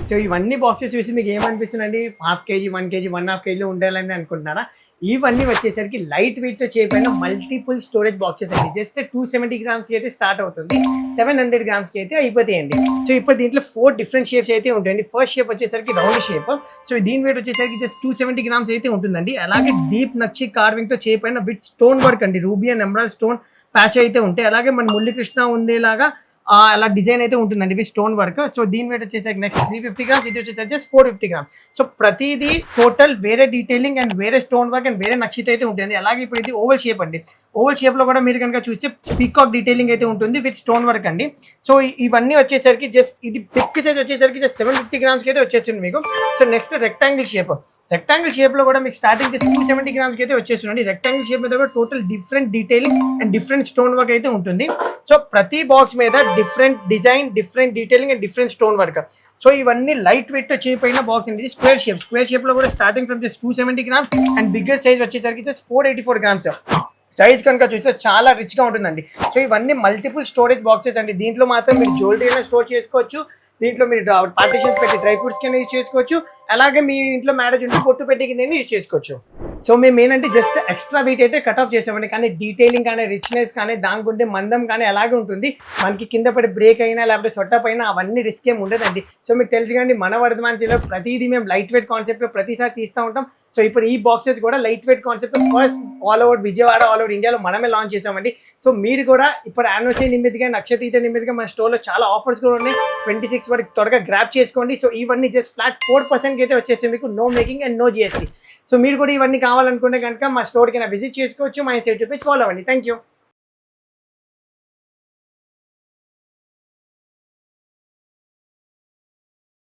So ఇవన్నీ boxes చూసి మీకు ఏమనిపిస్తుందండి? హాఫ్ కేజీ, 1 కేజీ, 1.5 కేజీలో ఉండాలని అనుకుంటున్నారా? ఇవన్నీ వచ్చేసరికి లైట్ వెయిట్తో చేయబడిన మల్టిపుల్ స్టోరేజ్ బాక్సెస్ అండి. జస్ట్ 270 గ్రామ్స్కి అయితే స్టార్ట్ అవుతుంది, 700 గ్రామ్స్కి అయితే అయిపోతాయండి. సో ఇప్పుడు దీంట్లో 4 డిఫరెంట్ షేప్స్ అయితే ఉంటాయండి. ఫస్ట్ షేప్ వచ్చేసరికి రౌండ్ షేప్. సో దీని వెయిట్ వచ్చేసరికి జస్ట్ 270 గ్రామ్స్ అయితే ఉంటుందండి. అలాగే డీప్ నక్షి కార్వింగ్తో చేయబడిన విత్ స్టోన్ వర్క్ అండి, ruby and emerald stone patch అయితే ఉంటాయి. అలాగే మన మురళీకృష్ణ ఉండేలాగా అలా డిజైన్ అయితే ఉంటుందండి ఇవి స్టోన్ వర్క్. సో దీని వెయిట్ వచ్చేసరికి నెక్స్ట్ 350 గ్రామ్స్, ఇది వచ్చేసరికి జస్ట్ 450 గ్రామ్స్. సో ప్రతిదీ టోటల్ వేరే డీటెయిలింగ్ అండ్ వేరే స్టోన్ వర్క్ అండ్ వేరే నక్షిత అయితే ఉంటుంది. అలాగే ఇప్పుడు ఇది ఓవల్ షేప్ అండి. ఓవల్ షేప్లో కూడా మీరు కనుక చూస్తే పీకాక్ డీటెయిలింగ్ అయితే ఉంటుంది విత్ స్టోన్ వర్క్ అండి. సో ఇవన్నీ వచ్చేసరికి జస్ట్ ఇది పిక్ సైజ్ వచ్చేసరికి జస్ట్ 750 గ్రామ్స్కి అయితే వచ్చేసింది మీకు. So next rectangle shape. Rectangle షేప్లో కూడా మీకు స్టార్టింగ్ చేసి 270 గ్రామ్స్కి అయితే వచ్చేస్తుందండి. రెక్టాంగిల్ షేప్ మీద కూడా total different detailing and different stone work అయితే ఉంటుంది. సో ప్రతి బాక్స్ మీద different design, different detailing and different stone work. So ఇవన్నీ లైట్ వెయిట్తో చేయబడిన బాక్స్ అండి. ఇది స్క్వేర్ షేప్. స్క్వేర్ షేప్లో కూడా starting from just 270 grams and bigger size వచ్చేసరికి జస్ట్ 484 గ్రామ్స్. సైజ్ కనుక చూస్తే చాలా రిచ్గా ఉంటుందండి. సో ఇవన్నీ మల్టిపుల్ స్టోరేజ్ బాక్సెస్ అండి. దీంట్లో మాత్రం మీరు జ్యువెలరీ అయినా స్టోర్ చేసుకోవచ్చు, దీంట్లో మీరు పార్టిషన్స్ పెట్టి డ్రై ఫ్రూట్స్ కింద యూజ్ చేసుకోవచ్చు, అలాగే మీ ఇంట్లో మ్యారేజ్ ఉంటే పొట్టు పెట్టి కింద యూజ్ చేసుకోవచ్చు. సో మేము ఏంటంటే జస్ట్ ఎక్స్ట్రా వెయిట్ అయితే కట్ ఆఫ్ చేసామండి, కానీ డీటెయిలింగ్ కానీ రిచ్నెస్ కానీ దానికుంటే మందం కానీ అలాగే ఉంటుంది. మనకి కింద పడి బ్రేక్ అయినా లేకపోతే సొట్టప్ అయినా అవన్నీ రిస్క్ ఏమి ఉండదండి. సో మీకు తెలుసు కానీ మన వర్ధమాన్ సిల్వర్ ప్రతిదీ మేము లైట్ వెయిట్ కాన్సెప్ట్లో ప్రతిసారి తీస్తూ ఉంటాం. సో ఇప్పుడు ఈ బాక్సెస్ కూడా light weight concept first all over Vijayawada, all over ఇండియాలో మనమే లాంచ్ చేసామండి. సో మీరు కూడా ఇప్పుడు యానివర్సరీ నిమిత్తంగా, నక్షత్రీత నిమిత్తంగా మన స్టోర్లో చాలా ఆఫర్స్ కూడా ఉన్నాయి. 26 వరకు త్వరగా గ్రాప్ చేసుకోండి. సో ఇవన్నీ జస్ట్ ఫ్లాట్ 4% అయితే వచ్చేసి మీకు, no making and no GST. So మీరు కూడా ఇవన్నీ కావాలనుకుంటే కనుక మా స్టోర్కి విజిట్ చేసుకోవచ్చు, మా ఇన్స్టా పేజ్ ఫాలో అవ్వండి. Thank you.